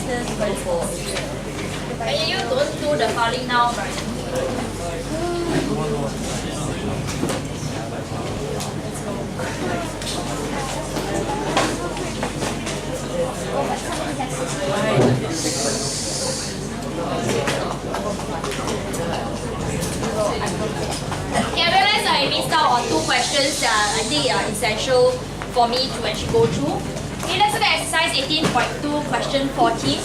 Can you don't do the filing now, Brian? Okay, I realize I missed out on 2 questions that I think are essential for me to actually go through. Okay, let's look at exercise 18.2, question 14.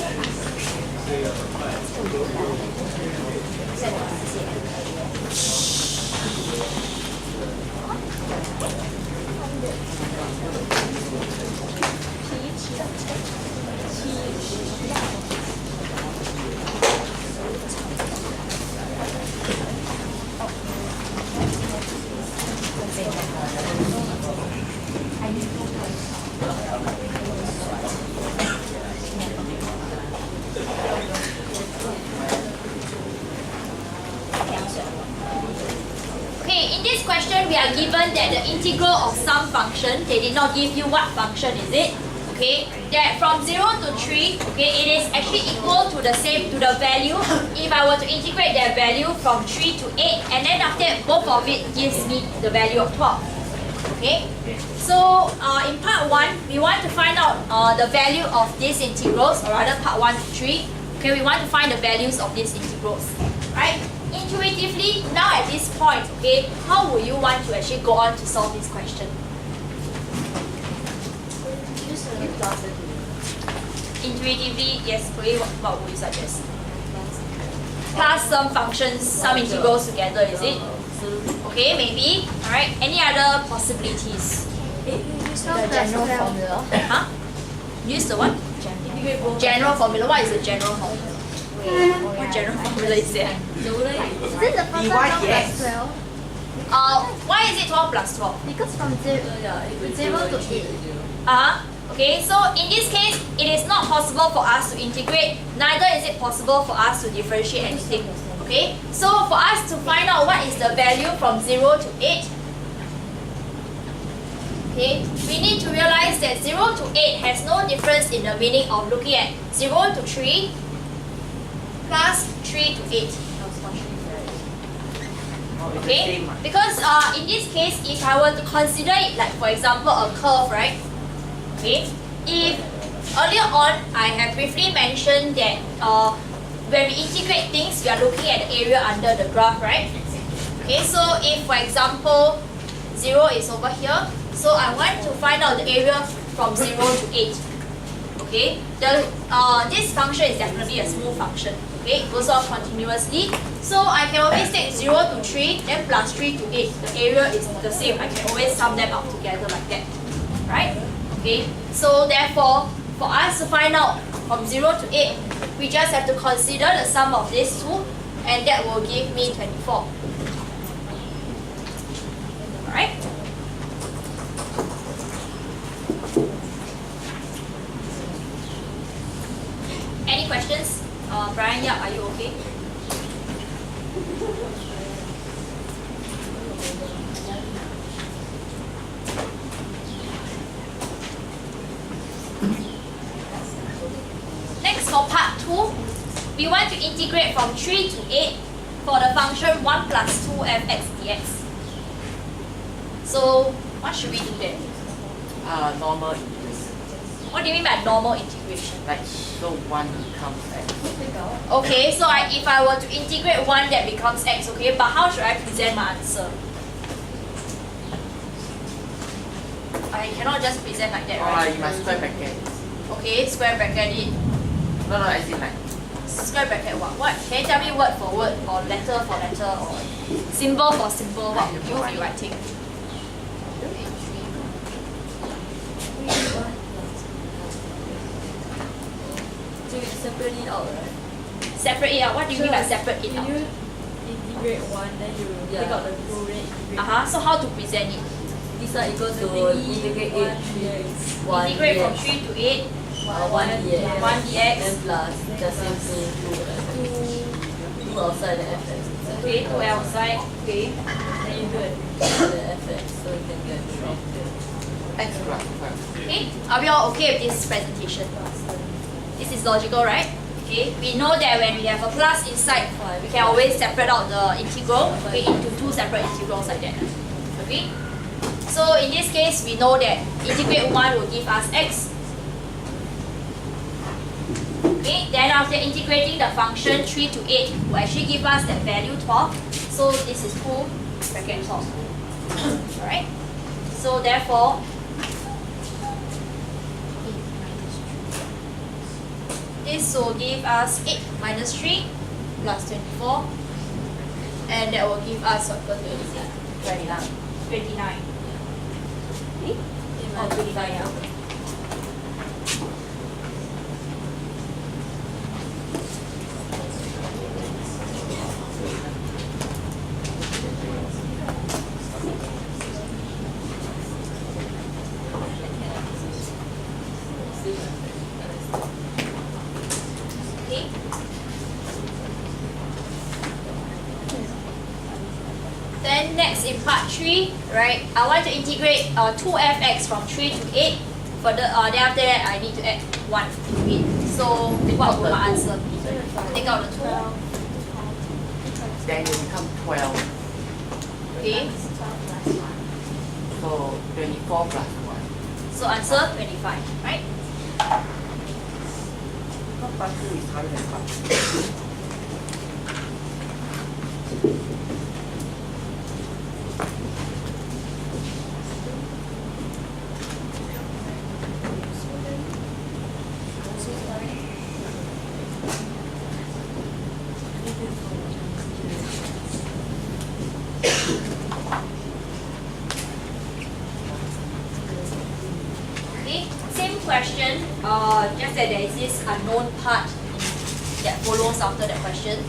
Okay, in this question we are given that the integral of some function, they did not give you what function is it, okay, that from 0 to 3, okay, it is actually equal to the same, to the value, if I were to integrate that value from 3 to 8, and then after that both of it gives me the value of 12. Okay, so in part 1, we want to find out the value of these integrals, or rather part 1 to 3. Okay, we want to find the values of these integrals, right? Intuitively, now at this point, okay, how would you want to actually go on to solve this question? Intuitively, yes, what would you suggest? Plus some functions, some integrals together, is it? Okay, maybe. Alright, any other possibilities? The general formula. Huh? Use the what? General formula. What is the general formula? What general formula is that? Is it the first one 12 plus 12? Why is it 12 plus 12? Because from 0 to 8. Okay, so in this case, it is not possible for us to integrate, neither is it possible for us to differentiate anything. Okay, so for us to find out what is the value from 0 to 8, okay, we need to realize that 0 to 8 has no difference in the meaning of looking at 0 to 3 plus 3 to 8. Okay, because in this case, if I were to consider it like, for example, a curve, right? Okay, if earlier on I have briefly mentioned that when we integrate things, we are looking at the area under the graph, right? Okay, so if for example 0 is over here, so I want to find out the area from 0 to 8. Okay, this function is definitely a smooth function. Okay, it goes on continuously. So I can always take 0 to 3, then plus 3 to 8. The area is the same. I can always sum them up together like that. Right? Okay, so therefore, for us to find out from 0 to 8, we just have to consider the sum of these two, and that will give me 24. Alright? Any questions? Brian, yeah, are you okay? Next, for part 2, we want to integrate from 3 to 8 for the function 1 plus 2f(x) dx. So, what should we do then? Normal integration. What do you mean by normal integration? Like, so 1 becomes x. Okay, so if I were to integrate 1, that becomes x, okay? But how should I present my answer? I cannot just present like that, right? You must square bracket. Okay, square bracket it. No, as in like. Square bracket what? Can you tell me word for word, or letter for letter, or symbol for symbol? What would you be writing? So you separate it out, right? Separate it out. What do you mean by separate it out? You integrate 1, then you take out the 2, then integrate. So how to present it? This side equals to integrate 8 dx. Integrate from 3 to 8. 1 dx. 1 dx. Then plus the same thing 2 outside the fx. Okay, 2 outside. Okay. Then you do it. The fx, so you can get 12. X plus 12. Okay. Are we all okay with this presentation? This is logical, right? Okay, we know that when we have a plus inside, we can always separate out the integral, okay, into two separate integrals like that. Okay? So in this case, we know that integrate 1 will give us x. Okay, then after integrating the function 3 to 8 will actually give us that value 12. So this is 2 bracket 12. Alright? So therefore, this will give us 8 minus 3 plus 24. And that will give us what? 29. 29. Okay? Or 25, yeah. Okay. Then next in part 3, right, I want to integrate 2fx from 3 to 8. Further, then after that I need to add 1 to it. So what will my answer be? Take out the 2. Then you become 12. Okay. So 24 plus 1. So answer 25, right? Part 2 is higher than part 2. Okay, same question, just that there is this unknown part that follows after that question.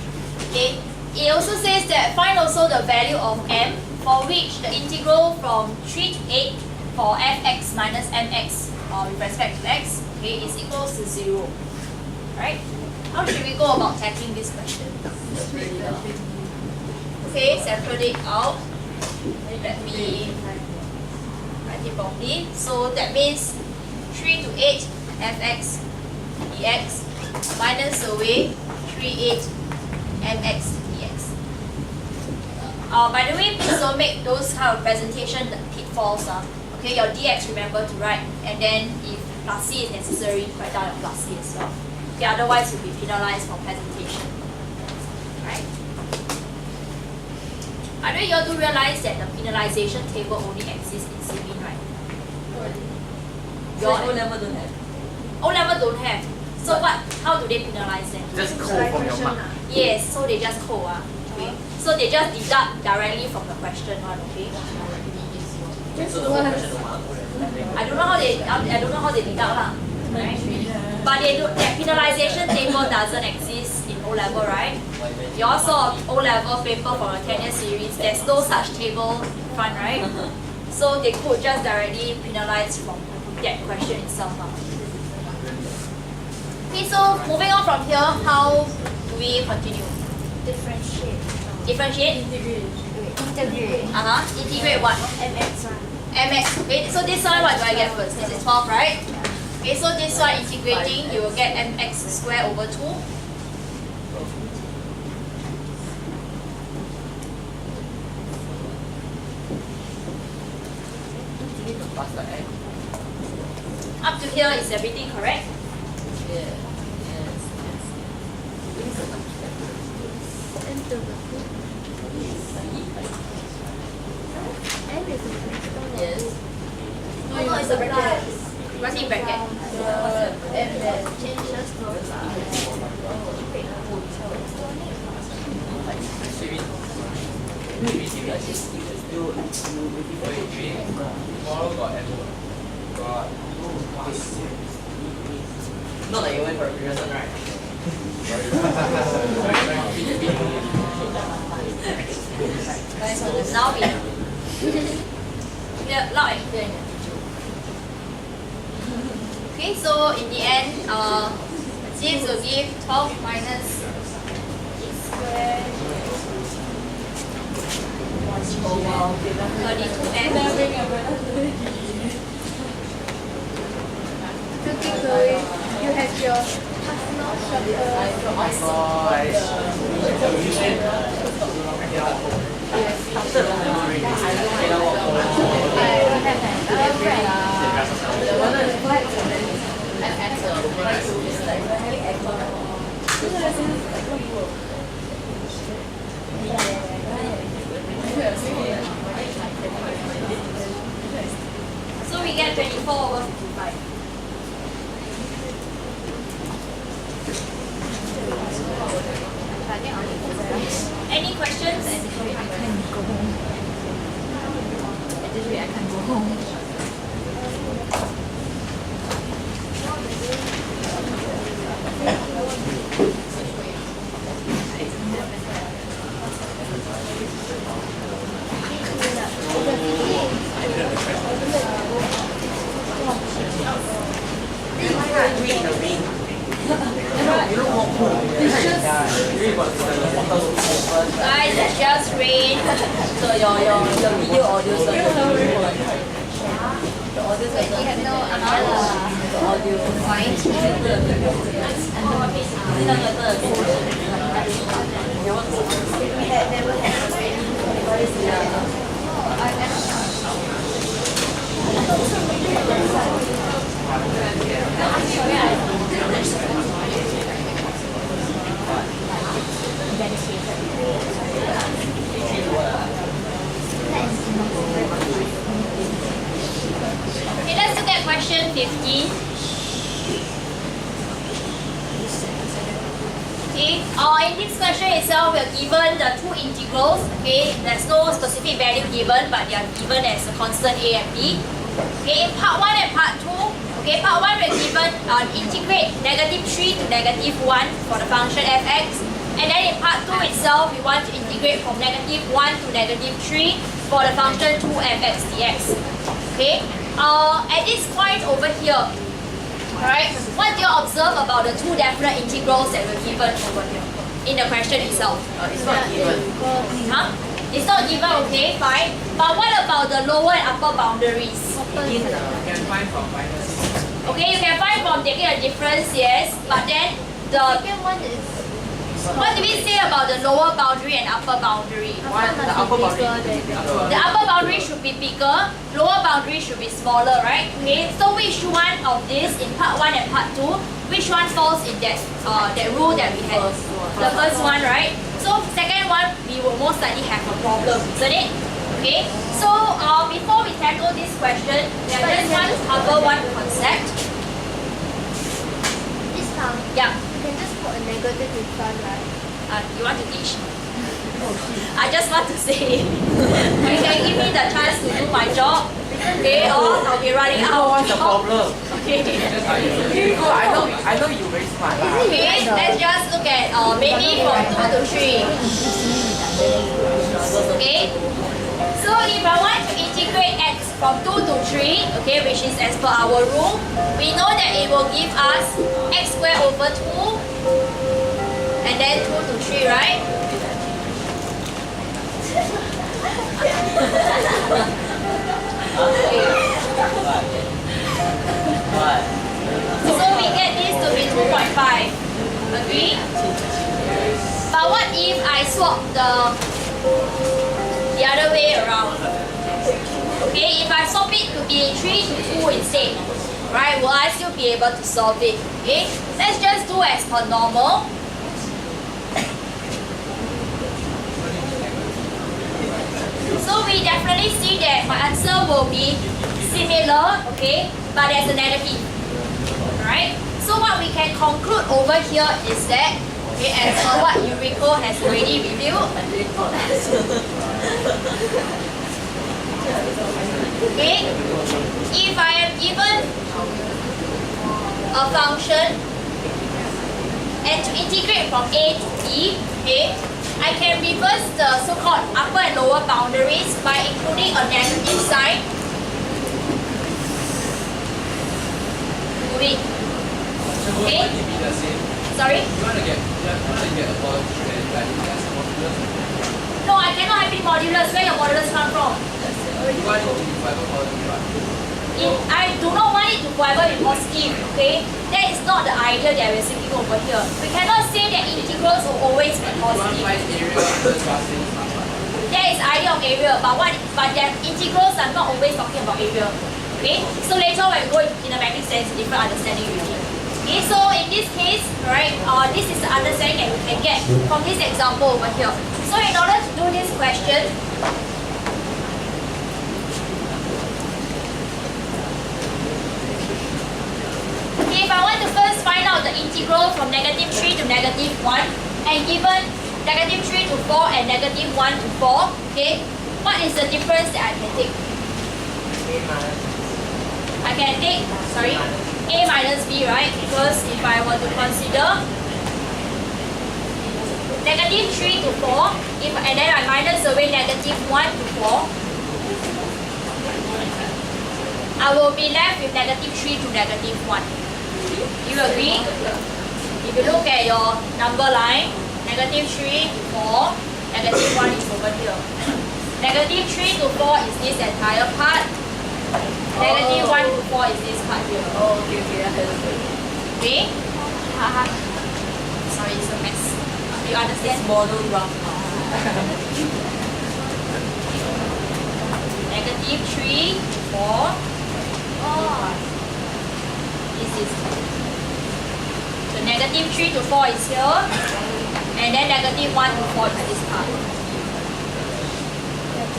Okay, it also says that find also the value of m for which the integral from 3 to 8 for fx minus mx with respect to x, okay, is equals to 0. Right? How should we go about tackling this question? Okay, separate it out. Let me write it properly. So that means 3 to 8 fx dx minus away 3 8 mx dx. By the way, please don't make those kind of presentation pitfalls. Okay, your dx remember to write, and then if plus c is necessary, write down your plus c as well. Okay, otherwise you'll be penalized for presentation. Right? I know you all do realize that the penalization table only exists in civil, right? So O level don't have. O level don't have. So what? How do they penalize them? Just call from your mark. Yes, so they just code. Okay. So they just deduct directly from the question one. Okay. I don't know how they deduct lah. Right? But that penalization table doesn't exist in O level, right? You all saw O level paper from a 10-year series. There's no such table front, right? So they could just directly penalize from that question itself. Okay, so moving on from here, how do we continue? Differentiate. Differentiate? Integrate. Integrate what? MX one. mx. Okay, so this one, what do I get first? This is 12, right? Okay, so this one integrating, you will get mx squared over 2. Plus the n. Up to here, is everything correct? Yeah. Yes. N to the 2. N is the first Yes. No, it's a bracket. What's in bracket? And then changes to Not that you went for a previous one, right? Now we clear, loud and clear. Okay, so in the end, this will give 12 minus x squared 32n. you have your So we get 24/55. Any questions? Guys, it's just rain. So your video audio circle. The audio circle. We have no umbrella. The audio. Fine. We had never had Okay, let's look at question 15. Okay, in this question itself, we are given the two integrals. Okay, there's no specific value given, but they are given as a constant a and b. Okay, in part 1 and part 2, okay, part 1 we're given integrate -3 to -1 for the function fx. And then in part 2 itself, we want to integrate from -1 to -3 for the function 2fx dx. Okay, at this point over here, alright, what do you observe about the two definite integrals that were given over here in the question itself? It's not given. Huh? It's not given, okay, fine. But what about the lower and upper boundaries? You can find from minus. Okay, you can find from taking a difference, yes, but then the second one is what do we say about the lower boundary and upper boundary? The upper boundary. The upper boundary should be bigger, lower boundary should be smaller, right? Okay, so which one of this in part 1 and part 2, which one falls in that rule that we had? The first one, right? So second one, we will most likely have a problem, isn't it? Okay, so before we tackle this question, I just want to cover one concept. this time. Yeah, You can just put a negative in front, right? you want to teach? I just want to say, you can give me the chance to do my job, okay, or I'll be running out. What's the problem? Okay. Go, I know you very smart lah. Okay, let's just look at maybe from 2 to 3. Okay, so if I want to integrate x from 2 to 3, okay, which is as per our rule, we know that it will give us x squared over 2 and then 2 to 3, right? So we get this to be 2.5. Agree? But what if I swap the other way around? Okay, if I swap it to be 3 to 2 instead, right, will I still be able to solve it? Okay, let's just do as per normal. So we definitely see that my answer will be similar, okay, but there's a negative. Alright? So what we can conclude over here is that, okay, as per what Eureka has already reviewed, okay, if I am given a function and to integrate from a to b, okay, I can reverse the so-called upper and lower boundaries by including a negative sign. Move it. Okay? Sorry? No, I cannot have it modulus. Where your modulus come from? I do not want it to forever be positive, okay? That is not the idea that we're seeking over here. We cannot say that integrals will always be positive. That is idea of area, but that integrals are not always talking about area. Okay? So later when we go into kinematic sense, different understanding already. Okay, so in this case, right, this is the understanding that we can get from this example over here. So in order to do this question, if I want to first find out the integral from -3 to -1 and given -3 to 4 and -1 to 4, okay, what is the difference that I can take? I can take, sorry, a minus b, right? Because if I were to consider -3 to 4, and then I minus away -1 to 4, I will be left with -3 to -1. You agree? If you look at your number line, -3 to 4, -1 is over here. -3 to 4 is this entire part. -1 to 4 is this part here. Oh, okay, I understand. Okay? Haha. Sorry, it's a mess. You understand? This model rough. -3, 4. Oh. This is. So -3 to 4 is here. And then -1 to 4 is this part.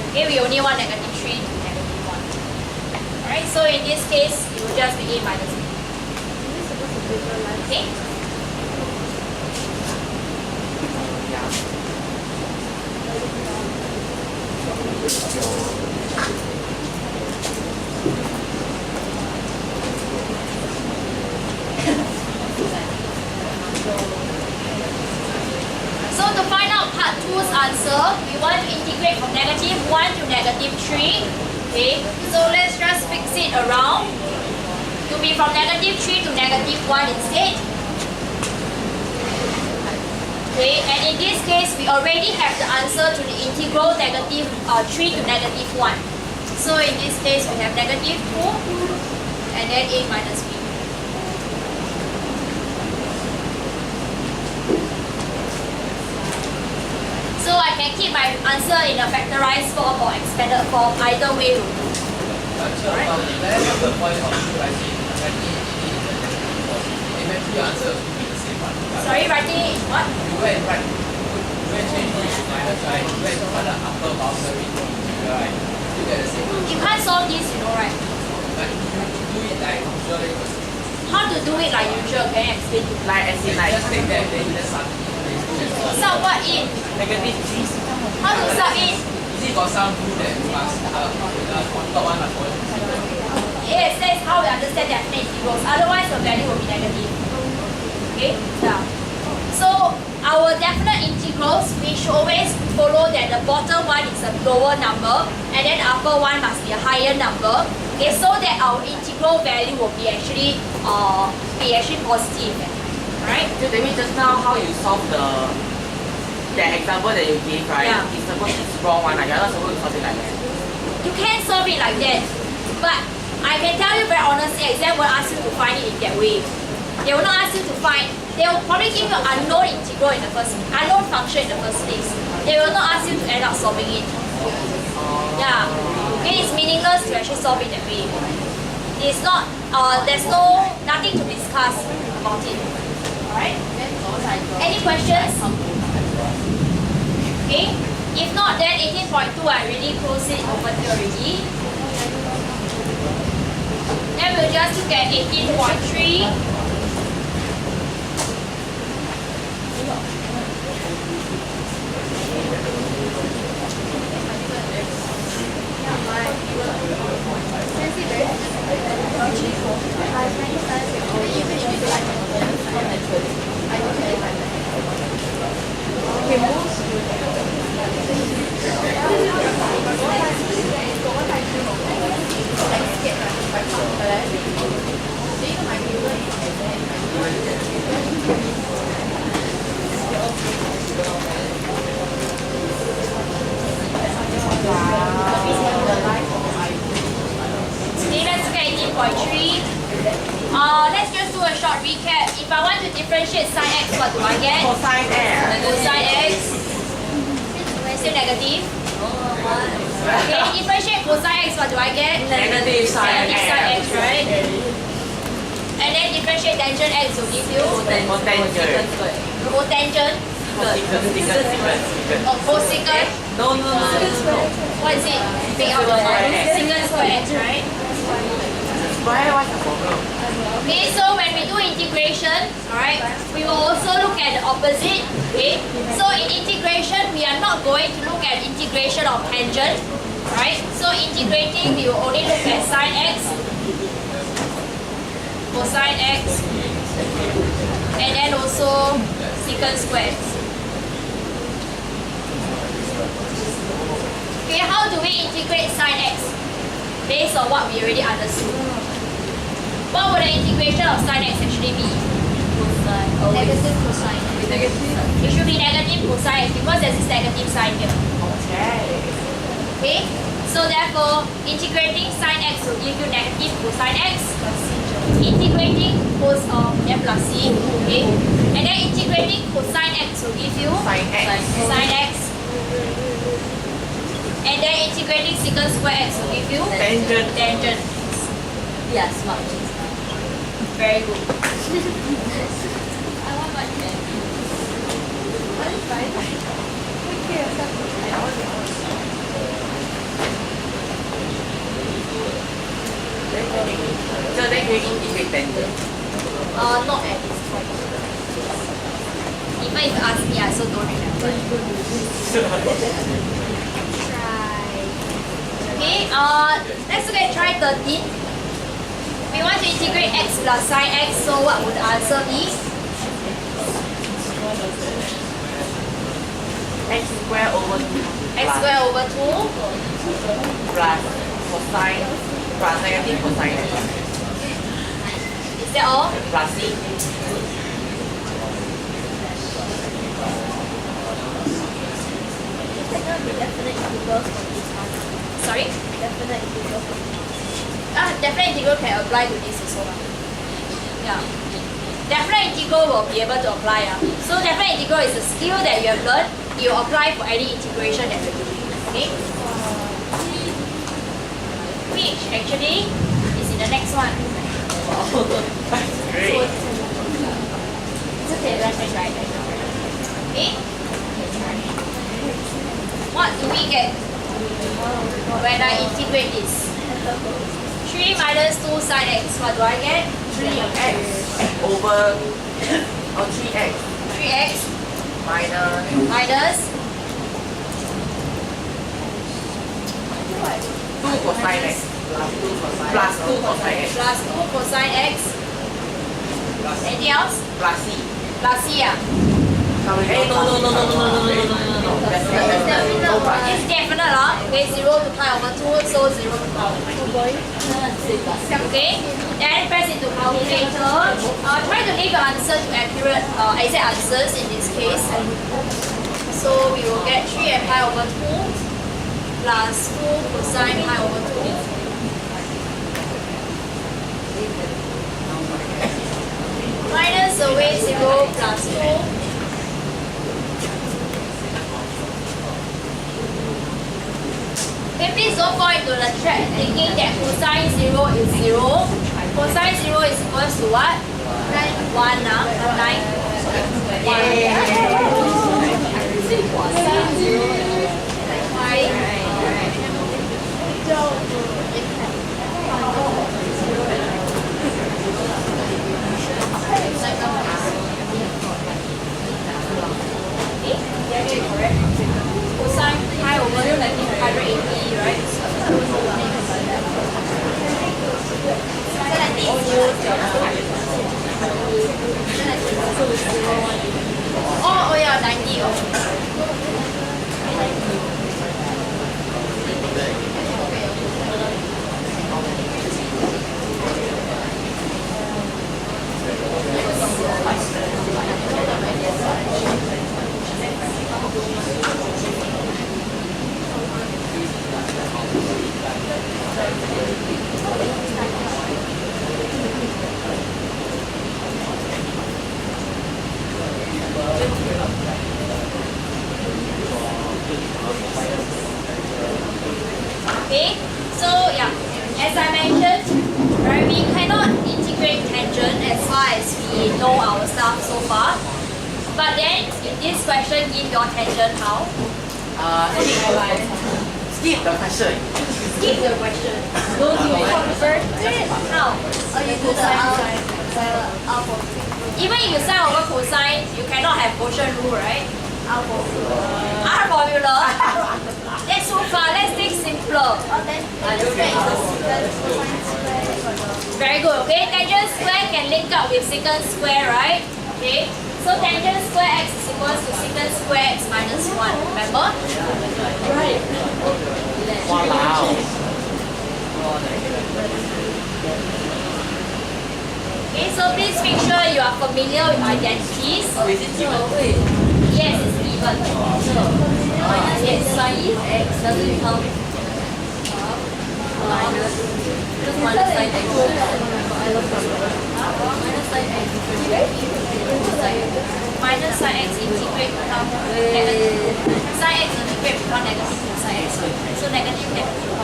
Okay, we only want -3 to -1. Alright, so in this case, it will just be a minus b. Okay? So to find out part 2's answer, we want to integrate from -1 to -3. Okay, so let's just fix it around to be from -3 to -1 instead. Okay, and in this case, we already have the answer to the integral -3 to -1. So in this case, we have -2 and then a minus b. So I can keep my answer in a factorized form or expanded form, either way will do. Sorry, writing it in what? You can't solve this, you know, right? How to do it like usual? Can you explain to me? Like as in like Sub what in? -3. How to sub in? Yes, that's how we understand definite integrals. Otherwise, the value will be negative. Okay? Yeah. So, our definite integrals, we should always follow that the bottom one is a lower number and then the upper one must be a higher number. Okay, so that our integral value will be actually positive. Right? So that means just now how you solve that example that you gave, right? Yeah. It's supposed it's wrong one, like you're not supposed to solve it like that. You can solve it like that, but I can tell you very honestly, exam will ask you to find it in that way. They will not ask you to find. They will probably give you unknown integral in the unknown function in the first place. They will not ask you to end up solving it. Yeah, okay, it's meaningless to actually solve it that way. It's not. There's nothing to discuss about it. Alright. Any questions? Okay. If not, then 18.2 I already closed it over here already. Then we'll just look at 18.3. I want to differentiate sine x, what do I get? Cosine x. Cosine x. Still negative. Okay, differentiate cosine x, what do I get? Negative sine Negative sine x, x. right? And then differentiate tangent x will give you Cotangent. cotangent. Secant. Oh, cosecant. No. What is it? Pick out the secant square x, right? What's the problem? Okay, so when we do integration, alright, we will also look at the opposite. Okay, so in integration, we are not going to look at integration of tangent. Alright, so integrating, we will only look at sine x, cosine x, and then also secant squares. Okay, how do we integrate sine x? Based on what we already understood. What would the integration of sine x actually be? Negative cosine. It should be negative cosine x because there's this negative sign here. Okay? So therefore, integrating sine x will give you negative cosine x. Integrating cos of m plus c. Okay? And then integrating cosine x will give you Sine x. sine x. And then integrating secant square x will give you Tangent. tangent. Yeah, smart. Very good. I want my pen. What is fine? Okay, So then can you integrate tangent? Not at this point. Even if you ask me, I also don't remember. try. Okay, let's look at try 13. We want to integrate x plus sine x, so what would the answer be? X square over 2 X square over 2 plus cosine plus negative cosine x is that all? plus c. There cannot be definite integrals for this one. Sorry? Definite integrals. Definite integral can apply to this also. Yeah. Definite integral will be able to apply. So definite integral is a skill that you have learned. You apply for any integration that you're doing. Okay? Which actually is in the next one. Great. It's okay, that's right. Okay? What do we get when I integrate this? 3 minus 2 sine x, what do I get? 3x over 3x 3x minus minus 2 cosine x plus 2 cosine x plus 2 cosine x. Anything else? plus c. Plus c. Hey, no. Definitely. No plus. It's definite. Okay, 0 to pi over 2, so 0 to pi over 2. Okay, then press into calculator. Try to leave your answer to accurate exact answers in this case. So we will get 3 and pi over 2 plus 2 cosine pi over 2. Minus away 0 plus 2. Okay, please don't fall into the trap thinking that cosine 0 is 0. Cosine 0 is equals to what? 1, not 9. 180, pi over 180, right? Oh yeah, 90. we know our stuff so far. But then, in this question, give your tangent how? Skip the question. Skip the question. Don't do it. Convert it. How? Or you do the alpha. Even if you sine over cosine, you cannot have quotient rule, right? Alpha. R formula. That's so far. Let's take simpler. Then square is the secant cosine square. Very good. Okay, tangent square can link up with secant square, right? Okay. So tangent square x is equals to secant square x minus 1. Remember? Right. Wow. Okay, so please make sure you are familiar with identities. Oh, is it given? Wait, Yes, it's given. yes, sine x doesn't become minus, just minus sine x. Minus sine x. Minus sine x integrate become negative. Sine x integrate become negative cosine x. So negative negative.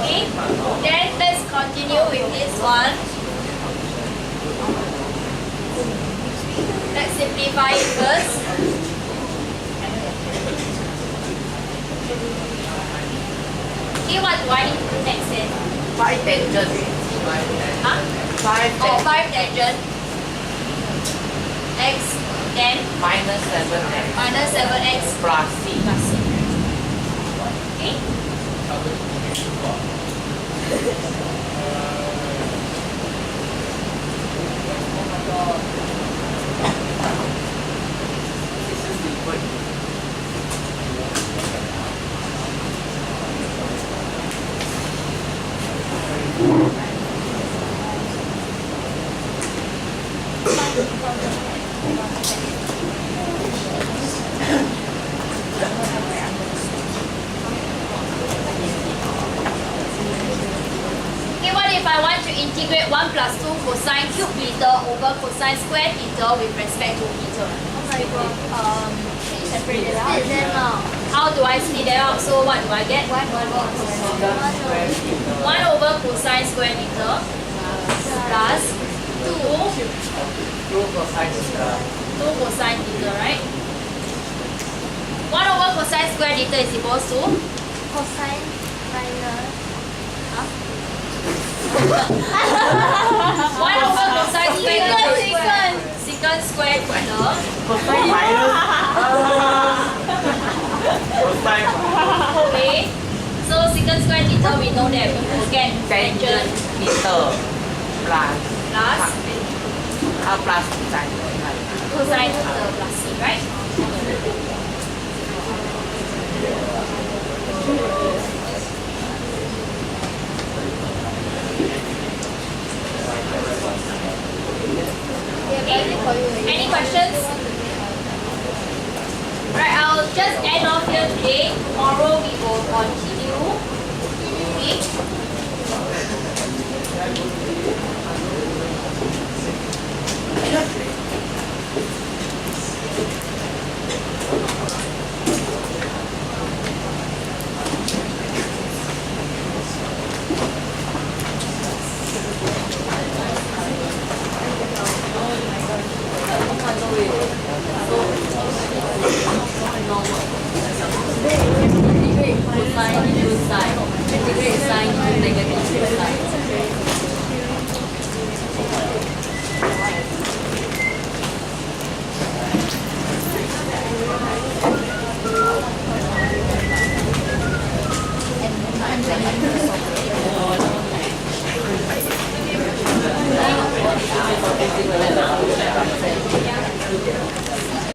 Okay, then let's continue with this one. Let's simplify it first. Okay, what do I need to do next then? 5 tangent. Huh? 5 Oh, tangent 5 tangent. X, then minus 7x minus 7x plus c. plus c. Okay? Okay, what if I want to integrate 1 plus 2 cosine cube meter over cosine square meter with respect to meter? Oh my god. Can you separate it out? Split them out. How do I split that out? So what do I get? 1 over cosine square meter plus 2 cosine meter, right? 1 over cosine square meter is equals to Cosine minus. 1 over cosine square meter is secant square meter. Cosine minus. Cosine Okay. So secant square meter we know that we will get tangent tangent meter plus plus plus cosine. cosine meter plus c, right? Okay. Any questions? Right, I'll just end off here today. Tomorrow we will continue. Okay. Integrate cosine into sine. Integrate sine into negative cosine. And